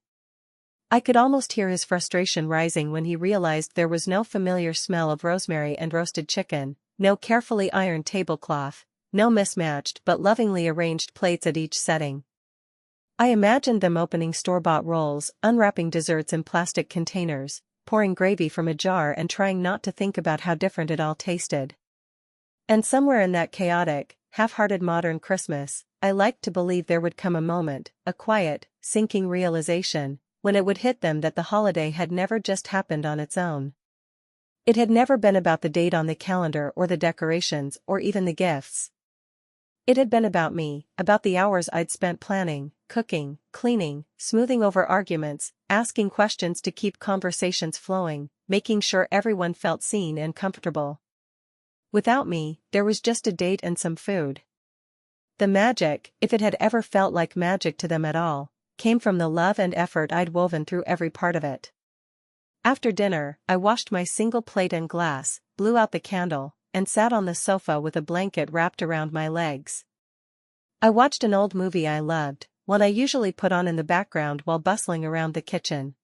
I could almost hear his frustration rising when he realized there was no familiar smell of rosemary and roasted chicken, no carefully ironed tablecloth, no mismatched but lovingly arranged plates at each setting. I imagined them opening store-bought rolls, unwrapping desserts in plastic containers, pouring gravy from a jar and trying not to think about how different it all tasted. And somewhere in that chaotic, half-hearted modern Christmas, I liked to believe there would come a moment, a quiet, sinking realization, when it would hit them that the holiday had never just happened on its own. It had never been about the date on the calendar or the decorations or even the gifts. It had been about me, about the hours I'd spent planning, cooking, cleaning, smoothing over arguments, asking questions to keep conversations flowing, making sure everyone felt seen and comfortable. Without me, there was just a date and some food. The magic, if it had ever felt like magic to them at all, came from the love and effort I'd woven through every part of it. After dinner, I washed my single plate and glass, blew out the candle, and sat on the sofa with a blanket wrapped around my legs. I watched an old movie I loved, one I usually put on in the background while bustling around the kitchen.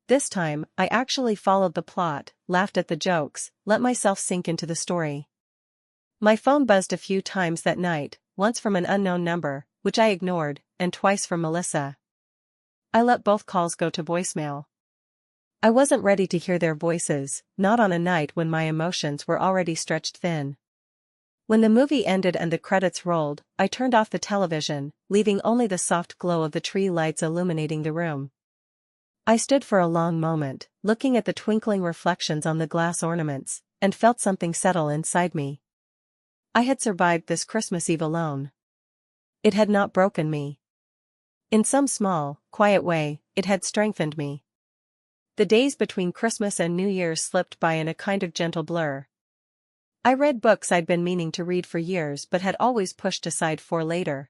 This time, I actually followed the plot, laughed at the jokes, let myself sink into the story. My phone buzzed a few times that night, once from an unknown number, which I ignored, and twice from Melissa. I let both calls go to voicemail. I wasn't ready to hear their voices, not on a night when my emotions were already stretched thin. When the movie ended and the credits rolled, I turned off the television, leaving only the soft glow of the tree lights illuminating the room. I stood for a long moment, looking at the twinkling reflections on the glass ornaments, and felt something settle inside me. I had survived this Christmas Eve alone. It had not broken me. In some small, quiet way, it had strengthened me. The days between Christmas and New Year's slipped by in a kind of gentle blur. I read books I'd been meaning to read for years but had always pushed aside for later.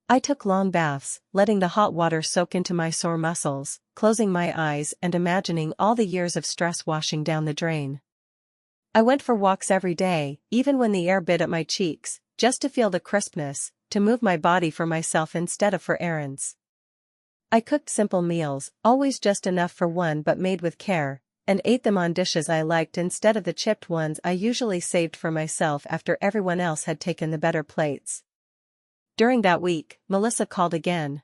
I took long baths, letting the hot water soak into my sore muscles, closing my eyes and imagining all the years of stress washing down the drain. I went for walks every day, even when the air bit at my cheeks, just to feel the crispness, to move my body for myself instead of for errands. I cooked simple meals, always just enough for one but made with care, and ate them on dishes I liked instead of the chipped ones I usually saved for myself after everyone else had taken the better plates. During that week, Melissa called again.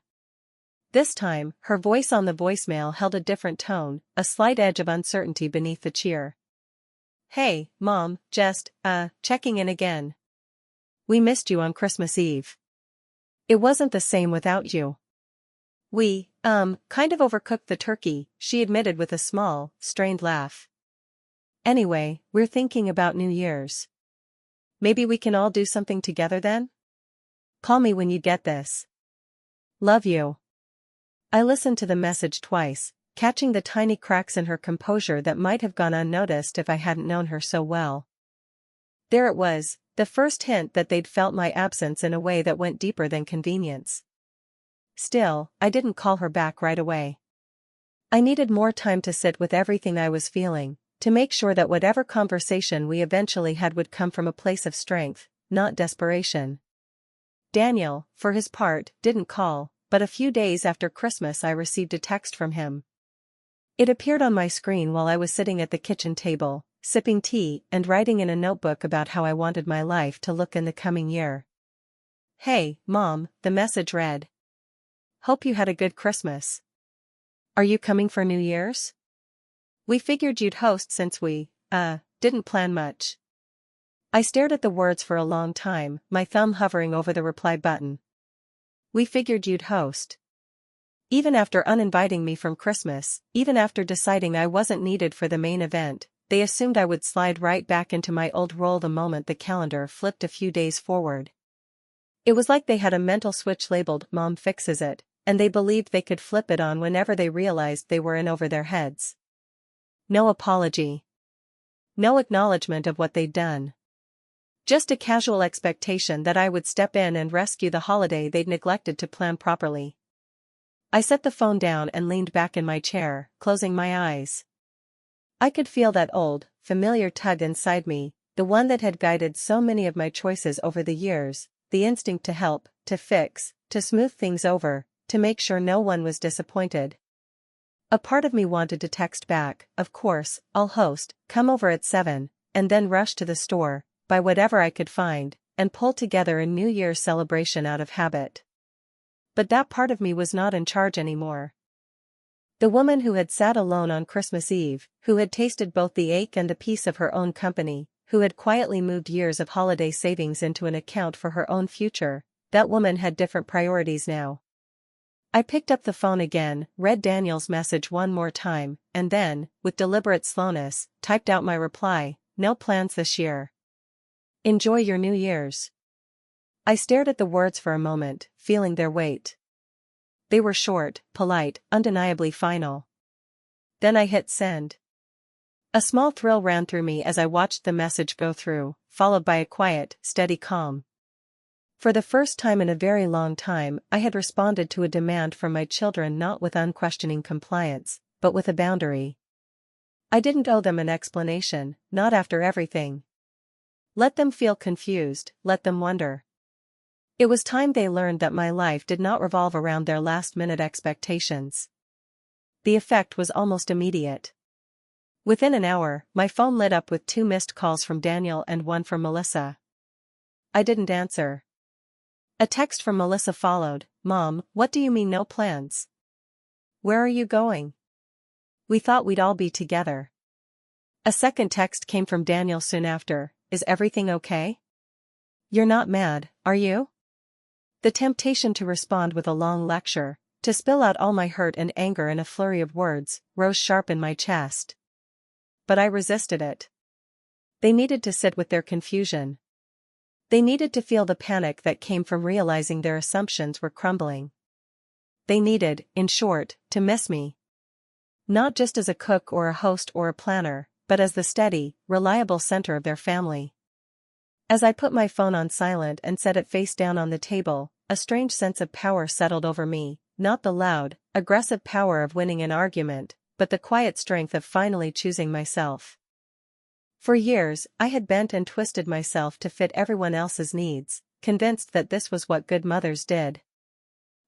This time, her voice on the voicemail held a different tone, a slight edge of uncertainty beneath the cheer. "Hey, Mom, just, checking in again. We missed you on Christmas Eve. It wasn't the same without you. We, kind of overcooked the turkey," she admitted with a small, strained laugh. "Anyway, we're thinking about New Year's. Maybe we can all do something together then? Call me when you get this. Love you." I listened to the message twice, catching the tiny cracks in her composure that might have gone unnoticed if I hadn't known her so well. There it was, the first hint that they'd felt my absence in a way that went deeper than convenience. Still, I didn't call her back right away. I needed more time to sit with everything I was feeling, to make sure that whatever conversation we eventually had would come from a place of strength, not desperation. Daniel, for his part, didn't call, but a few days after Christmas I received a text from him. It appeared on my screen while I was sitting at the kitchen table, sipping tea and writing in a notebook about how I wanted my life to look in the coming year. "Hey, Mom," the message read. "Hope you had a good Christmas. Are you coming for New Year's? We figured you'd host since we, didn't plan much." I stared at the words for a long time, my thumb hovering over the reply button. We figured you'd host. Even after uninviting me from Christmas, even after deciding I wasn't needed for the main event, they assumed I would slide right back into my old role the moment the calendar flipped a few days forward. It was like they had a mental switch labeled "Mom fixes it," and they believed they could flip it on whenever they realized they were in over their heads. No apology. No acknowledgement of what they'd done. Just a casual expectation that I would step in and rescue the holiday they'd neglected to plan properly. I set the phone down and leaned back in my chair, closing my eyes. I could feel that old, familiar tug inside me, the one that had guided so many of my choices over the years, the instinct to help, to fix, to smooth things over, to make sure no one was disappointed. A part of me wanted to text back, "Of course, I'll host, come over at 7, and then rush to the store, buy whatever I could find, and pull together a New Year's celebration out of habit." But that part of me was not in charge anymore. The woman who had sat alone on Christmas Eve, who had tasted both the ache and the peace of her own company, who had quietly moved years of holiday savings into an account for her own future, that woman had different priorities now. I picked up the phone again, read Daniel's message one more time, and then, with deliberate slowness, typed out my reply, "No plans this year. Enjoy your New Year's." I stared at the words for a moment, feeling their weight. They were short, polite, undeniably final. Then I hit send. A small thrill ran through me as I watched the message go through, followed by a quiet, steady calm. For the first time in a very long time, I had responded to a demand from my children not with unquestioning compliance, but with a boundary. I didn't owe them an explanation, not after everything. Let them feel confused, let them wonder. It was time they learned that my life did not revolve around their last-minute expectations. The effect was almost immediate. Within an hour, my phone lit up with 2 missed calls from Daniel and 1 from Melissa. I didn't answer. A text from Melissa followed, "Mom, what do you mean no plans? Where are you going? We thought we'd all be together." A second text came from Daniel soon after, "Is everything okay? You're not mad, are you? The temptation to respond with a long lecture, to spill out all my hurt and anger in a flurry of words, rose sharp in my chest. But I resisted it. They needed to sit with their confusion. They needed to feel the panic that came from realizing their assumptions were crumbling. They needed, in short, to miss me. Not just as a cook or a host or a planner, but as the steady, reliable center of their family. As I put my phone on silent and set it face down on the table, a strange sense of power settled over me, not the loud, aggressive power of winning an argument, but the quiet strength of finally choosing myself. For years, I had bent and twisted myself to fit everyone else's needs, convinced that this was what good mothers did.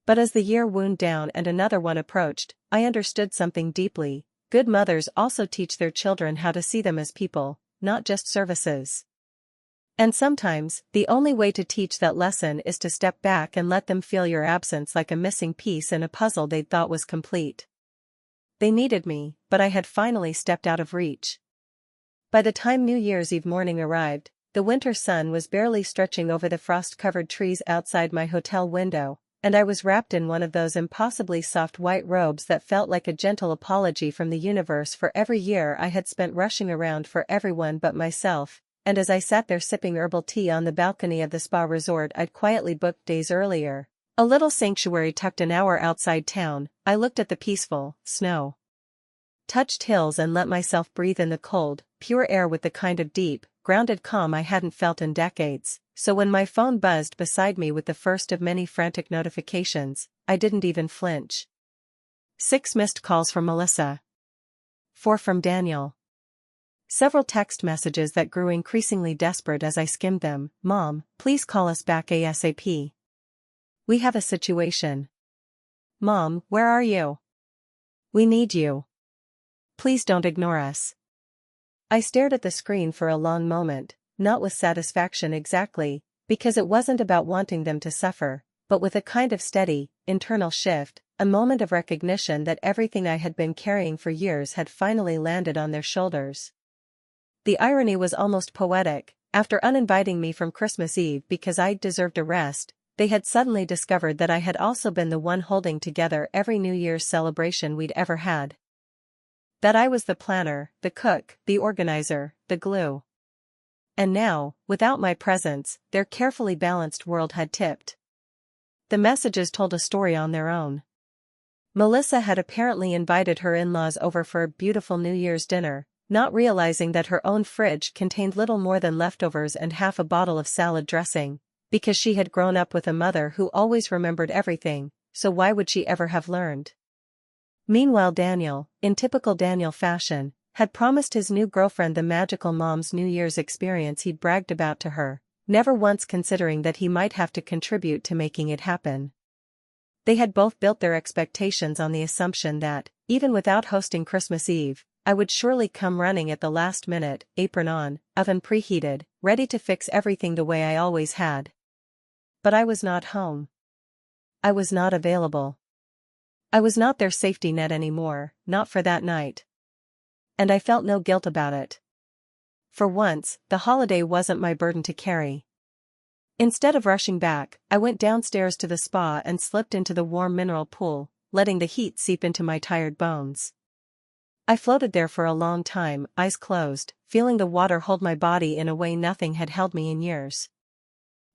But as the year wound down and another one approached, I understood something deeply. Good mothers also teach their children how to see them as people, not just services. And sometimes, the only way to teach that lesson is to step back and let them feel your absence like a missing piece in a puzzle they'd thought was complete. They needed me, but I had finally stepped out of reach. By the time New Year's Eve morning arrived, the winter sun was barely stretching over the frost-covered trees outside my hotel window, and I was wrapped in one of those impossibly soft white robes that felt like a gentle apology from the universe for every year I had spent rushing around for everyone but myself. And as I sat there sipping herbal tea on the balcony of the spa resort I'd quietly booked days earlier, a little sanctuary tucked an hour outside town, I looked at the peaceful, snow-touched hills and let myself breathe in the cold, pure air with the kind of deep, grounded calm I hadn't felt in decades. So when my phone buzzed beside me with the first of many frantic notifications, I didn't even flinch. 6 missed calls from Melissa. 4 from Daniel. Several text messages that grew increasingly desperate as I skimmed them. Mom, please call us back ASAP. We have a situation. Mom, where are you? We need you. Please don't ignore us. I stared at the screen for a long moment, not with satisfaction exactly, because it wasn't about wanting them to suffer, but with a kind of steady, internal shift, a moment of recognition that everything I had been carrying for years had finally landed on their shoulders. The irony was almost poetic. After uninviting me from Christmas Eve because I deserved a rest, they had suddenly discovered that I had also been the one holding together every New Year's celebration we'd ever had. That I was the planner, the cook, the organizer, the glue. And now, without my presence, their carefully balanced world had tipped. The messages told a story on their own. Melissa had apparently invited her in-laws over for a beautiful New Year's dinner, not realizing that her own fridge contained little more than leftovers and half a bottle of salad dressing, because she had grown up with a mother who always remembered everything, so why would she ever have learned? Meanwhile Daniel, in typical Daniel fashion, had promised his new girlfriend the magical mom's New Year's experience he'd bragged about to her, never once considering that he might have to contribute to making it happen. They had both built their expectations on the assumption that, even without hosting Christmas Eve, I would surely come running at the last minute, apron on, oven preheated, ready to fix everything the way I always had. But I was not home. I was not available. I was not their safety net anymore, not for that night. And I felt no guilt about it. For once, the holiday wasn't my burden to carry. Instead of rushing back, I went downstairs to the spa and slipped into the warm mineral pool, letting the heat seep into my tired bones. I floated there for a long time, eyes closed, feeling the water hold my body in a way nothing had held me in years.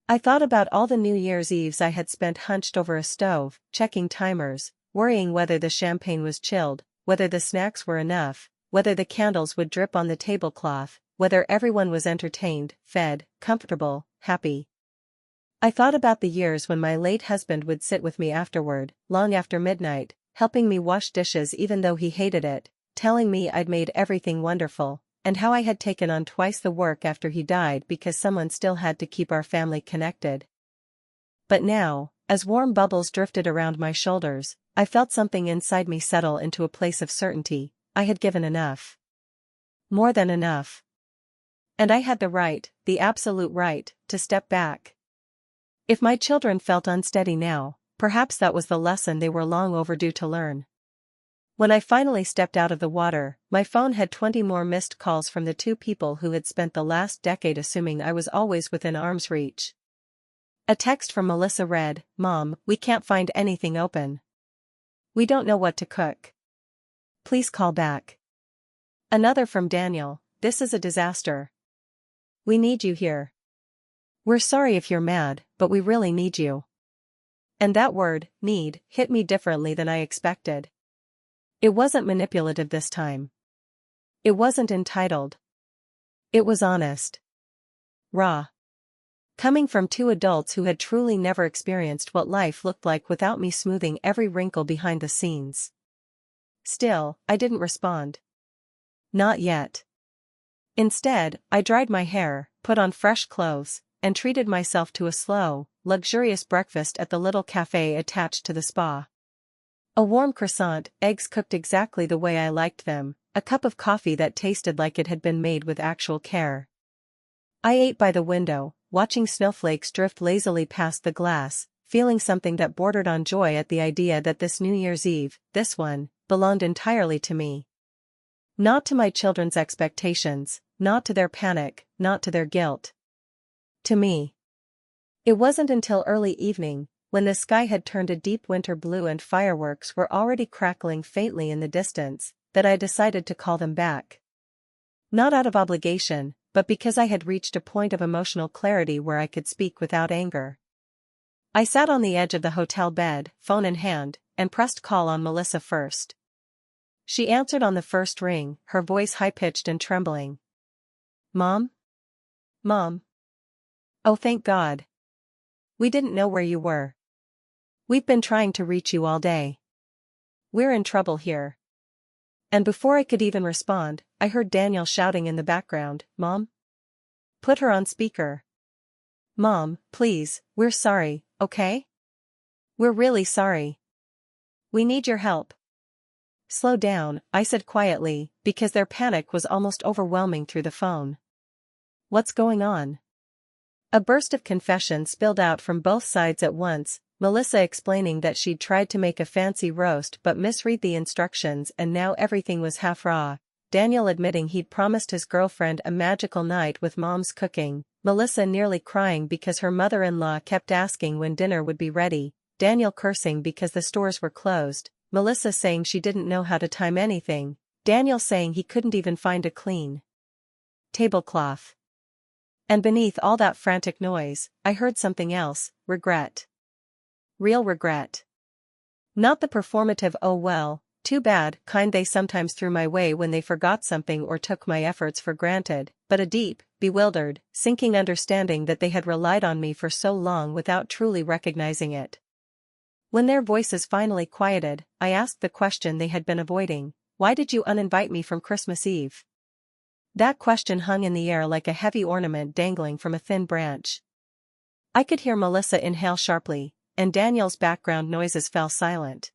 I thought about all the New Year's Eves I had spent hunched over a stove, checking timers, worrying whether the champagne was chilled, whether the snacks were enough, whether the candles would drip on the tablecloth, whether everyone was entertained, fed, comfortable, happy. I thought about the years when my late husband would sit with me afterward, long after midnight, helping me wash dishes even though he hated it, telling me I'd made everything wonderful, and how I had taken on twice the work after he died because someone still had to keep our family connected. But now, as warm bubbles drifted around my shoulders, I felt something inside me settle into a place of certainty. I had given enough. More than enough. And I had the right, the absolute right, to step back. If my children felt unsteady now, perhaps that was the lesson they were long overdue to learn. When I finally stepped out of the water, my phone had 20 more missed calls from the 2 people who had spent the last decade assuming I was always within arm's reach. A text from Melissa read, "Mom, we can't find anything open. We don't know what to cook. Please call back." Another from Daniel, "This is a disaster. We need you here. We're sorry if you're mad, but we really need you." And that word, need, hit me differently than I expected. It wasn't manipulative this time. It wasn't entitled. It was honest. Raw. Coming from two adults who had truly never experienced what life looked like without me smoothing every wrinkle behind the scenes. Still, I didn't respond. Not yet. Instead, I dried my hair, put on fresh clothes, and treated myself to a slow, luxurious breakfast at the little cafe attached to the spa. A warm croissant, eggs cooked exactly the way I liked them, a cup of coffee that tasted like it had been made with actual care. I ate by the window, watching snowflakes drift lazily past the glass, feeling something that bordered on joy at the idea that this New Year's Eve, this one, belonged entirely to me. Not to my children's expectations, not to their panic, not to their guilt. To me. It wasn't until early evening, when the sky had turned a deep winter blue and fireworks were already crackling faintly in the distance, that I decided to call them back. Not out of obligation, but because I had reached a point of emotional clarity where I could speak without anger. I sat on the edge of the hotel bed, phone in hand, and pressed call on Melissa first. She answered on the first ring, her voice high-pitched and trembling. "Mom? Mom? Oh, thank God. We didn't know where you were. We've been trying to reach you all day. We're in trouble here." And before I could even respond, I heard Daniel shouting in the background, "Mom? Put her on speaker. Mom, please, we're sorry, okay? We're really sorry. We need your help." "Slow down," I said quietly, because their panic was almost overwhelming through the phone. "What's going on?" A burst of confession spilled out from both sides at once, Melissa explaining that she'd tried to make a fancy roast but misread the instructions and now everything was half raw, Daniel admitting he'd promised his girlfriend a magical night with Mom's cooking, Melissa nearly crying because her mother-in-law kept asking when dinner would be ready, Daniel cursing because the stores were closed, Melissa saying she didn't know how to time anything, Daniel saying he couldn't even find a clean tablecloth. And beneath all that frantic noise, I heard something else, regret. Real regret. Not the performative "oh well, too bad" kind they sometimes threw my way when they forgot something or took my efforts for granted, but a deep, bewildered, sinking understanding that they had relied on me for so long without truly recognizing it. When their voices finally quieted, I asked the question they had been avoiding, "Why did you uninvite me from Christmas Eve?" That question hung in the air like a heavy ornament dangling from a thin branch. I could hear Melissa inhale sharply, and Daniel's background noises fell silent.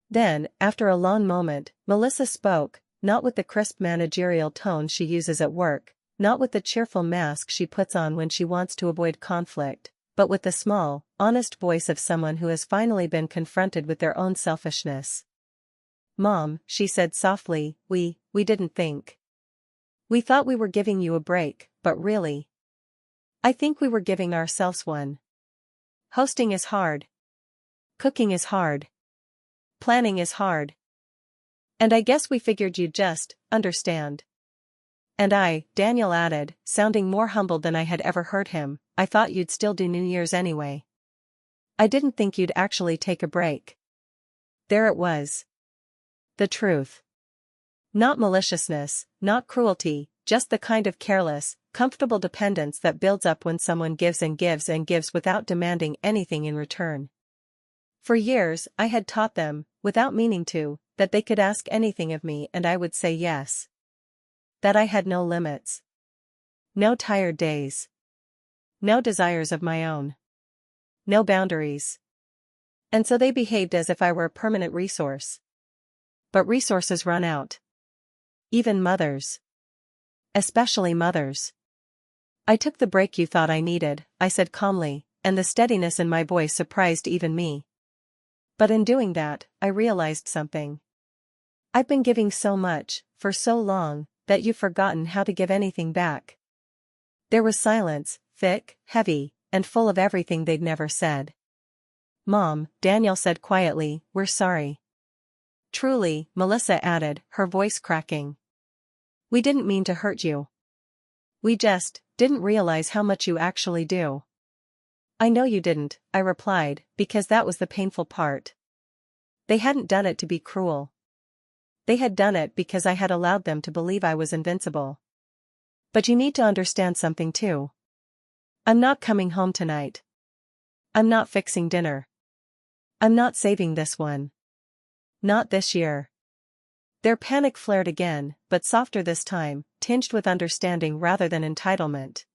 Then, after a long moment, Melissa spoke, not with the crisp managerial tone she uses at work, not with the cheerful mask she puts on when she wants to avoid conflict, but with the small, honest voice of someone who has finally been confronted with their own selfishness. "Mom," she said softly, we didn't think. We thought we were giving you a break, but really, I think we were giving ourselves one. Hosting is hard. Cooking is hard. Planning is hard. And I guess we figured you'd just understand." "And Daniel added, sounding more humbled than I had ever heard him, "I thought you'd still do New Year's anyway. I didn't think you'd actually take a break." There it was. The truth. Not maliciousness, not cruelty, just the kind of careless, comfortable dependence that builds up when someone gives and gives and gives without demanding anything in return. For years, I had taught them, without meaning to, that they could ask anything of me and I would say yes. That I had no limits. No tired days. No desires of my own. No boundaries. And so they behaved as if I were a permanent resource. But resources run out. Even mothers. Especially mothers. "I took the break you thought I needed," I said calmly, and the steadiness in my voice surprised even me. "But in doing that, I realized something. I've been giving so much, for so long, that you've forgotten how to give anything back." There was silence, thick, heavy, and full of everything they'd never said. "Mom," Danielle said quietly, "we're sorry." "Truly," Melissa added, her voice cracking. "We didn't mean to hurt you. We just didn't realize how much you actually do." "I know you didn't," I replied, because that was the painful part. They hadn't done it to be cruel. They had done it because I had allowed them to believe I was invincible. "But you need to understand something too. I'm not coming home tonight. I'm not fixing dinner. I'm not saving this one. Not this year." Their panic flared again, but softer this time, tinged with understanding rather than entitlement.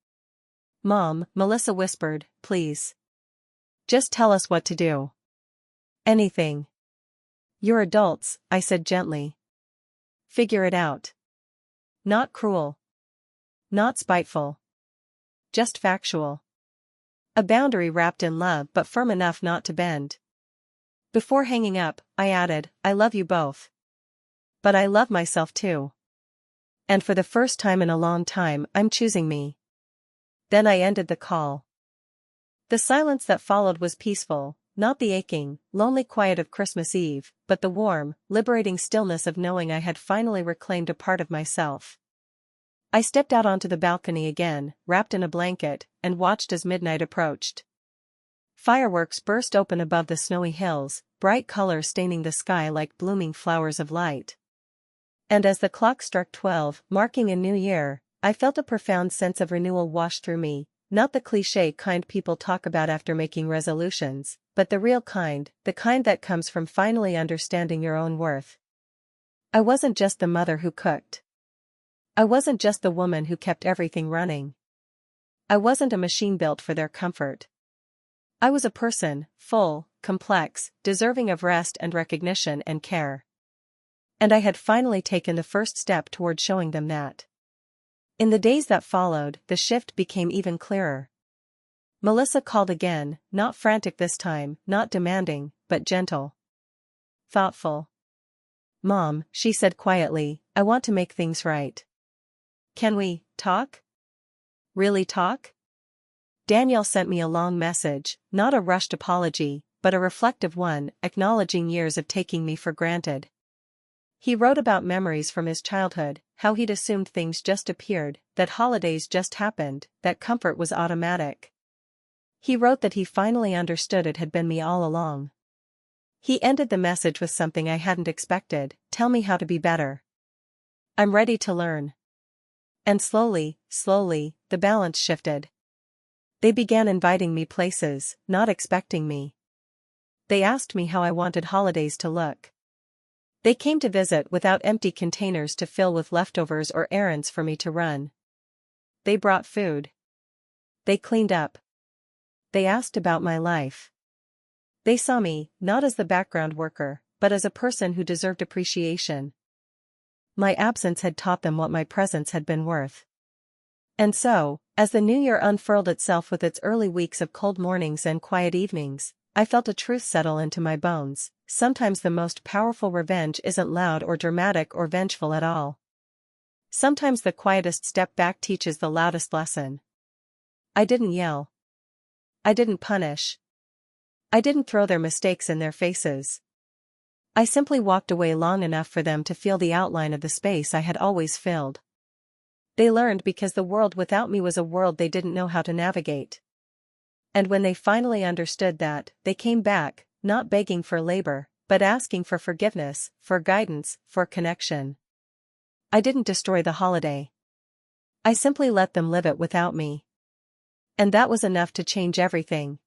"Mom," Melissa whispered, "please. Just tell us what to do. Anything." "You're adults," I said gently. "Figure it out. Not cruel. Not spiteful. Just factual. A boundary wrapped in love but firm enough not to bend." Before hanging up, I added, "I love you both. But I love myself too. And for the first time in a long time, I'm choosing me." Then I ended the call. The silence that followed was peaceful, not the aching, lonely quiet of Christmas Eve, but the warm, liberating stillness of knowing I had finally reclaimed a part of myself. I stepped out onto the balcony again, wrapped in a blanket, and watched as midnight approached. Fireworks burst open above the snowy hills, bright colors staining the sky like blooming flowers of light. And as the clock struck 12, marking a new year, I felt a profound sense of renewal wash through me, not the cliché kind people talk about after making resolutions, but the real kind, the kind that comes from finally understanding your own worth. I wasn't just the mother who cooked. I wasn't just the woman who kept everything running. I wasn't a machine built for their comfort. I was a person, full, complex, deserving of rest and recognition and care. And I had finally taken the first step toward showing them that. In the days that followed, the shift became even clearer. Melissa called again, not frantic this time, not demanding, but gentle. Thoughtful. "Mom," she said quietly, "I want to make things right. Can we talk? Really talk?" Danielle sent me a long message, not a rushed apology, but a reflective one, acknowledging years of taking me for granted. He wrote about memories from his childhood, how he'd assumed things just appeared, that holidays just happened, that comfort was automatic. He wrote that he finally understood it had been me all along. He ended the message with something I hadn't expected: "Tell me how to be better. I'm ready to learn." And slowly, the balance shifted. They began inviting me places, not expecting me. They asked me how I wanted holidays to look. They came to visit without empty containers to fill with leftovers or errands for me to run. They brought food. They cleaned up. They asked about my life. They saw me, not as the background worker, but as a person who deserved appreciation. My absence had taught them what my presence had been worth. And so, as the new year unfurled itself with its early weeks of cold mornings and quiet evenings, I felt a truth settle into my bones: sometimes the most powerful revenge isn't loud or dramatic or vengeful at all. Sometimes the quietest step back teaches the loudest lesson. I didn't yell. I didn't punish. I didn't throw their mistakes in their faces. I simply walked away long enough for them to feel the outline of the space I had always filled. They learned because the world without me was a world they didn't know how to navigate. And when they finally understood that, they came back, not begging for labor, but asking for forgiveness, for guidance, for connection. I didn't destroy the holiday. I simply let them live it without me. And that was enough to change everything,